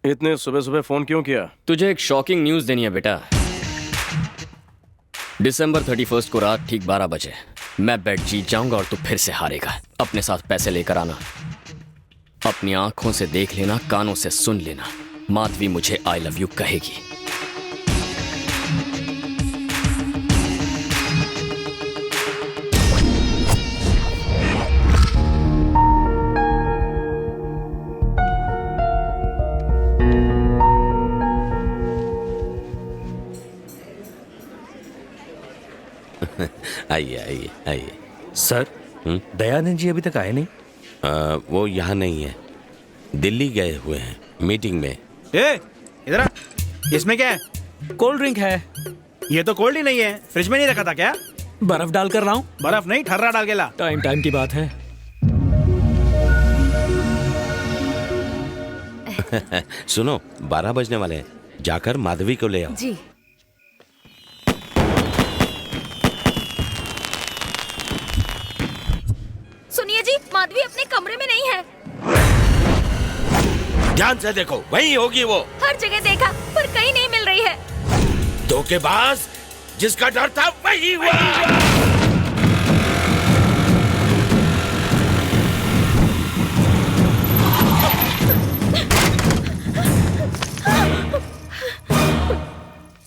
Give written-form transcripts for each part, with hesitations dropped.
इतने सुबह सुबह फोन क्यों किया? तुझे एक शॉकिंग न्यूज देनी है बेटा। दिसंबर 31 को रात ठीक 12 बजे मैं बेट जीत जाऊंगा और तू फिर से हारेगा। अपने साथ पैसे लेकर आना। अपनी आंखों से देख लेना, कानों से सुन लेना, माधवी मुझे आई लव यू कहेगी। आइए आइए आइए। सर, दयानंद जी अभी तक आए नहीं? वो यहाँ नहीं है, दिल्ली गए हुए हैं मीटिंग में। इधर आ। इसमें क्या है? कोल्ड ड्रिंक है। ये तो कोल्ड ही नहीं है, फ्रिज में नहीं रखा था क्या? बर्फ डाल कर रहा हूँ। बर्फ नहीं, ठर्रा डाल के ला। टाइम की बात है। सुनो, 12 बजने वाले हैं, जाकर माधवी को ले आओ। जी। सुनिए जी, माधवी अपने कमरे में नहीं है। ध्यान से देखो, वहीं होगी वो। हर जगह देखा पर कहीं नहीं मिल रही है। धोखेबाज, जिसका डर था वही हुआ।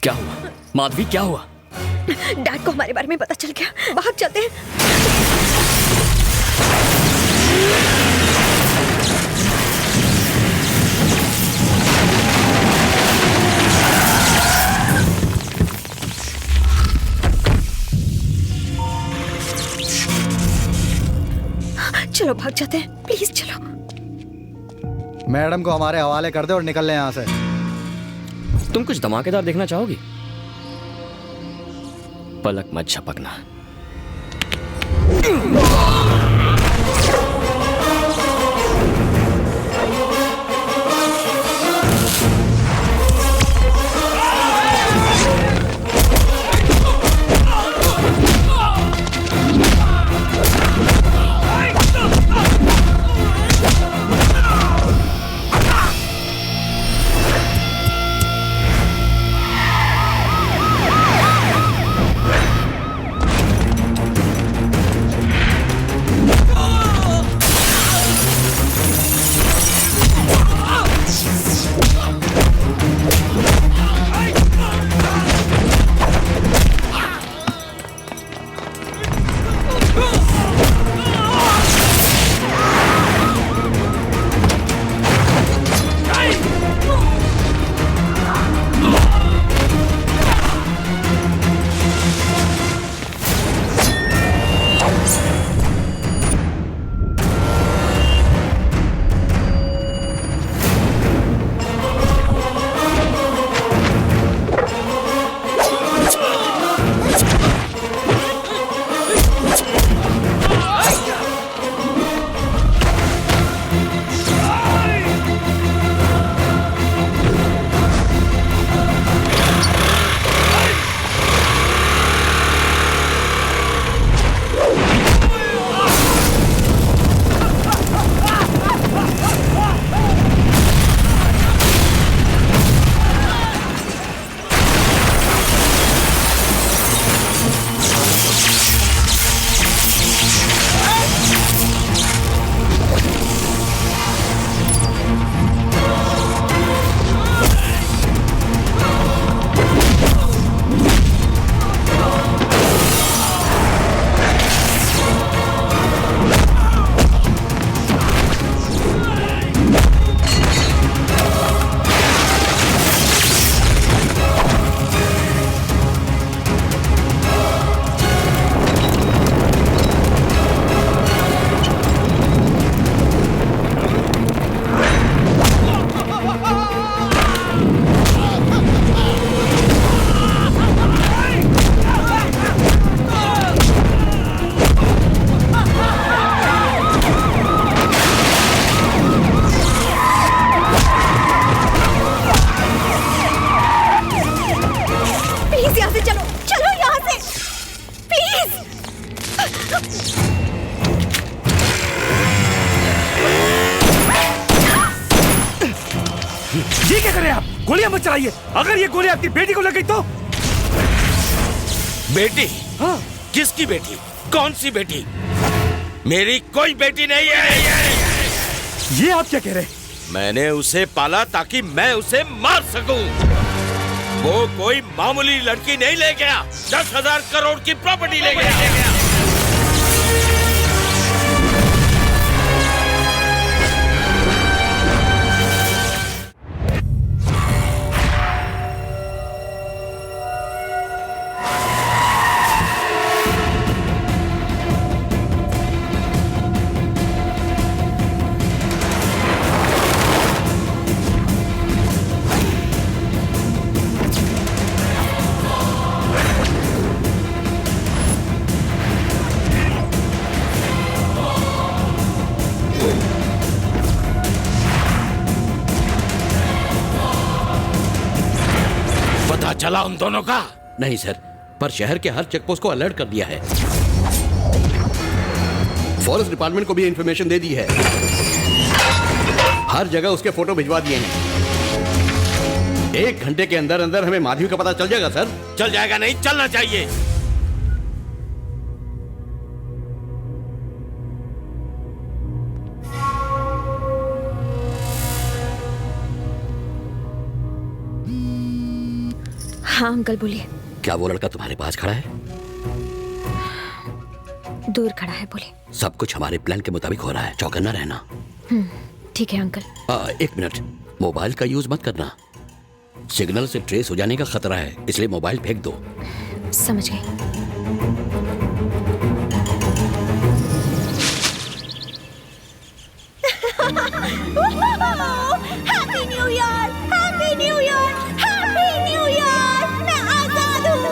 क्या हुआ माधवी, क्या हुआ? डैड को हमारे बारे में पता चल गया, भाग चलते हैं। चलो भाग जाते हैं, प्लीज चलो। मैडम को हमारे हवाले कर दे और निकल ले यहाँ से। तुम कुछ धमाकेदार देखना चाहोगी? पलक मत झपकना। प्लीज। ये क्या कर रहे हैं आप? गोलियां मत चलाइए। अगर ये गोली आपकी बेटी को लग गई तो? बेटी? हाँ। किसकी बेटी? कौन सी बेटी? मेरी कोई बेटी नहीं है। ये आप क्या कह रहे हैं? मैंने उसे पाला ताकि मैं उसे मार सकूं। वो कोई मामूली लड़की नहीं ले गया, 10,000 करोड़ की प्रॉपर्टी ले गया। पता चला उन दोनों का? नहीं सर, पर शहर के हर चेकपोस्ट को अलर्ट कर दिया है। फॉरेस्ट डिपार्टमेंट को भी इंफॉर्मेशन दे दी है। हर जगह उसके फोटो भिजवा दिए हैं। 1 घंटे के अंदर अंदर हमें माधवी का पता चल जाएगा सर। चल जाएगा नहीं, चलना चाहिए। हाँ अंकल बोलिए। क्या वो लड़का तुम्हारे पास खड़ा है? दूर खड़ा है, बोलिए। सब कुछ हमारे प्लान के मुताबिक हो रहा है, चौकन्ना रहना। ठीक है अंकल। 1 मिनट, मोबाइल का यूज मत करना। सिग्नल से ट्रेस हो जाने का खतरा है, इसलिए मोबाइल फेंक दो। समझ गई। Happy new year, happy new year, happy new year. मैं आजाद हूँ।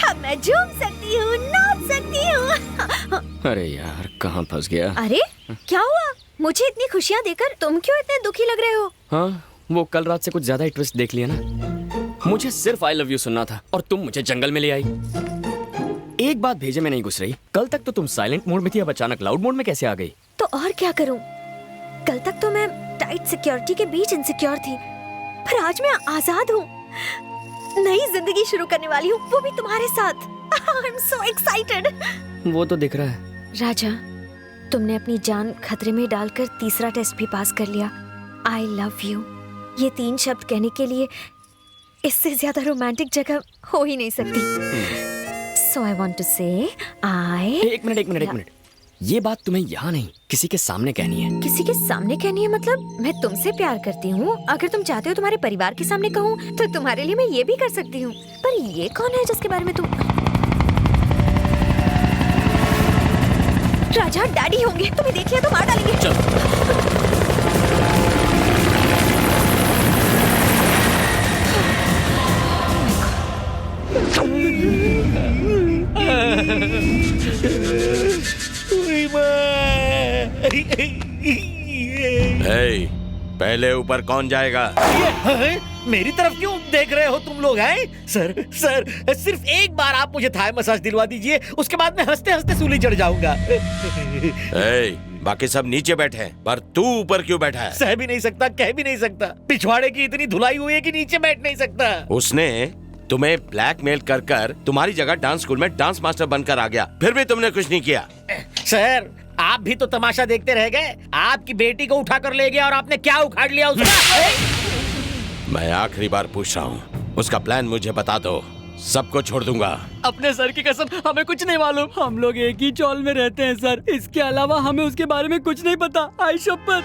अब मैं झूम सकती हूँ, नाच सकती हूँ। अरे यार, कहाँ फंस गया? अरे क्या हुआ? मुझे इतनी खुशियाँ देकर तुम क्यों इतने दुखी लग रहे हो? हाँ, वो कल रात से कुछ ज्यादा ही ट्विस्ट देख लिया ना। मुझे सिर्फ आई लव यू सुनना था और तुम मुझे जंगल में ले आई। एक बात भेजे में नहीं घुस रही। कल तक तो तुम साइलेंट मोड में थी, अब अचानक लाउड मोड में कैसे आ गई? तो और क्या करूं? कल तक तो मैं टाइट सिक्योरिटी के बीच इनसिक्योर थी, पर आज मैं आजाद हूँ। नई जिंदगी शुरू करने वाली हूँ, वो भी तुम्हारे साथ। I'm so excited। वो तो दिख रहा है। राजा, तुमने अपनी जान खतरे में डालकर तीसरा टेस्ट भी पास कर लिया। I love you। ये 3 शब्द कहने के लिए इससे ज्यादा रोमांटिक जगह हो ही नहीं सकती। So I want to say एक मिनट। ये बात तुम्हें यहाँ नहीं, किसी के सामने कहनी है। किसी के सामने कहनी है? मतलब मैं तुमसे प्यार करती हूँ। अगर तुम चाहते हो तुम्हारे परिवार के सामने कहूँ तो तुम्हारे लिए मैं ये भी कर सकती हूँ। पर ये कौन है जिसके बारे में तुम? राजा, डैडी होंगे। तुम्हें देख लिया तो मार डालेंगे। चल। हे, पहले ऊपर कौन जाएगा? मेरी तरफ क्यों देख रहे हो तुम लोग? हैं सर, सिर्फ एक बार आप मुझे थाई मसाज दिलवा दीजिए, उसके बाद मैं हंसते हंसते सूली चढ़ जाऊंगा। हे, बाकी सब नीचे बैठे हैं, पर तू ऊपर क्यों बैठा है? सह भी नहीं सकता, कह भी नहीं सकता। पिछवाड़े की इतनी धुलाई हुई है कि नीचे बैठ नहीं सकता। उसने तुम्हें ब्लैकमेल कर कर तुम्हारी जगह डांस स्कूल में डांस मास्टर बनकर आ गया, फिर भी तुमने कुछ नहीं किया। सर, आप भी तो तमाशा देखते रह गए। आपकी बेटी को उठाकर ले गया और आपने क्या उखाड़ लिया उसका? मैं आखिरी बार पूछ रहा हूँ, उसका प्लान मुझे बता दो, सबको छोड़ दूंगा। अपने सर की कसम, हमें कुछ नहीं मालूम। हम लोग एक ही चौल में रहते हैं सर, इसके अलावा हमें उसके बारे में कुछ नहीं पता। आई शपथ।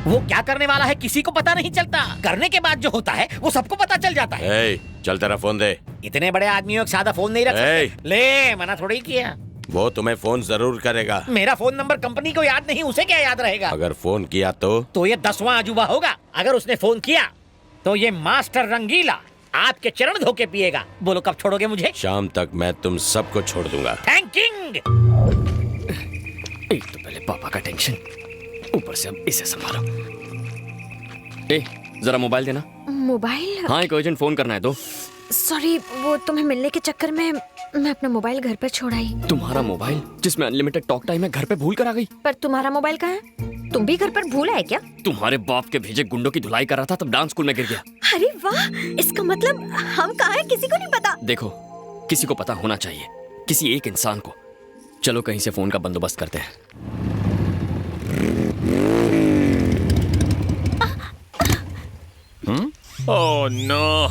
वो क्या करने वाला है किसी को पता नहीं चलता, करने के बाद जो होता है वो सबको पता चल जाता है। ए, चल तेरा फोन दे। इतने बड़े आदमियों का सादा फोन नहीं रख सकते। ले, मना थोड़ी किया। वो तुम्हें फोन जरूर करेगा। मेरा फोन नंबर कंपनी को याद नहीं, उसे क्या याद रहेगा? अगर फोन किया तो ये 10वां अजूबा होगा। अगर उसने फोन किया तो ये मास्टर रंगीला आपके चरण धो के पिएगा। बोलो कब छोड़ोगे मुझे? शाम तक मैं तुम सबको छोड़ दूंगा। थैंकिंग। एक तो पहले पापा का टेंशन, ऊपर से अब इसे संभालो। जरा मोबाइल देना। मोबाइल? हाँ, एक अर्जेंट फोन करना है। दो। सॉरी, वो तुम्हें मिलने के चक्कर में मैं अपना मोबाइल घर पर छोड़ आई। तुम्हारा मोबाइल जिसमें अनलिमिटेड टॉक टाइम है घर पे भूल कर आ गई। पर तुम्हारा मोबाइल कहाँ है? तुम भी घर पर भूल आए क्या? तुम्हारे बाप के भेजे गुंडों की धुलाई कर रहा था तब डांस स्कूल में गिर गया। अरे वाह, इसका मतलब हम कहाँ हैं किसी को नहीं पता। देखो, किसी को पता होना चाहिए, किसी एक इंसान को। चलो कहीं से फोन का बंदोबस्त करते हैं। ओह नो,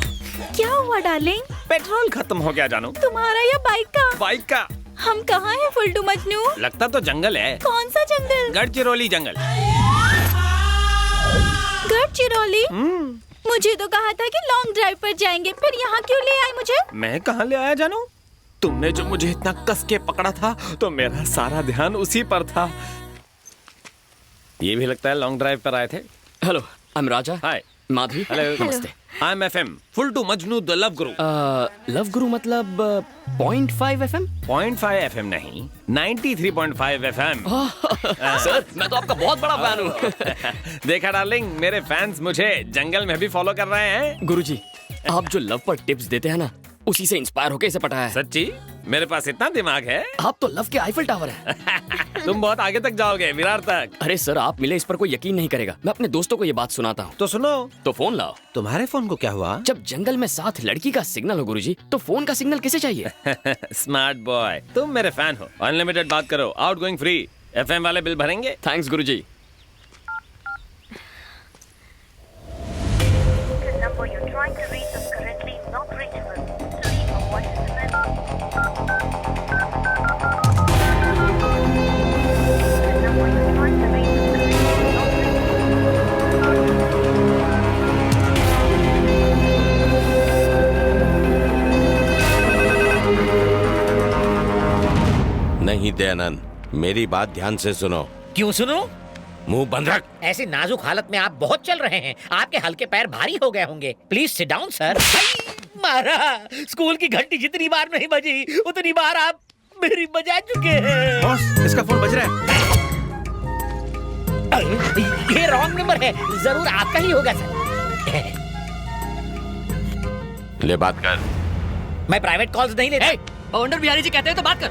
क्या हुआ डार्लिंग? पेट्रोल खत्म हो गया जानू। तुम्हारा या बाइक का? बाइक का। हम कहाँ हैं फुलटू मजनू? लगता तो जंगल है। कौन सा जंगल? गढ़चिरौली जंगल। गढ़चिरौली? मुझे तो कहा था कि लॉन्ग ड्राइव पर जाएंगे, फिर यहाँ क्यों ले आए मुझे? मैं कहाँ ले आया जानू? तुमने जो मुझे इतना कस के पकड़ा था तो मेरा सारा ध्यान उसी पर था। ये भी लगता है लॉन्ग ड्राइव पर आए थे। Hello, I am Raja. Hi. Madhavi. Hello. नमस्ते। आई एम FM फुलटू मजनू the love guru. Love guru मतलब 0.5 FM? 0.5 FM नहीं, 93.5 FM। सर, मैं तो आपका बहुत बड़ा फैन हूँ। देखा डार्लिंग, मेरे फैंस मुझे जंगल में भी फॉलो कर रहे हैं। गुरुजी, आप जो लव पर टिप्स देते हैं ना, उसी से इंस्पायर होके इसे पटाया है। सच्ची? मेरे पास इतना दिमाग है। आप तो लव के आईफल टावर हैं। तुम बहुत आगे तक जाओगे, विरार तक। अरे सर, आप मिले इस पर कोई यकीन नहीं करेगा। मैं अपने दोस्तों को ये बात सुनाता हूँ। तो सुनो। तो फोन लाओ। तुम्हारे फोन को क्या हुआ? जब जंगल में साथ लड़की का सिग्नल हो गुरुजी, तो फोन का सिग्नल किसे चाहिए? स्मार्ट बॉय, तुम मेरे फैन हो। अनलिमिटेड बात करो, आउटगोइंग फ्री। FM वाले बिल भरेंगे। Thanks Guruji. The number you're trying to reach is currently not reachable. To leave a voice message. The number you're trying to reach is currently not नहीं दयानंद, मेरी बात ध्यान से सुनो। क्यों सुनो? मुंह बंद रख। ऐसी नाजुक हालत में आप बहुत चल रहे हैं, आपके हल्के पैर भारी हो गए होंगे। Please sit down sir. मारा, स्कूल की घंटी जितनी बार नहीं बजी उतनी बार आप मेरी बजा चुके हैं। बॉस, इसका फोन बज रहा है। ये रॉन्ग नंबर है, जरूर आपका ही होगा सर। ले बात कर। मैं प्राइवेट कॉल्स नहीं लेता। बवंडर बिहारी जी कहते हैं तो बात कर।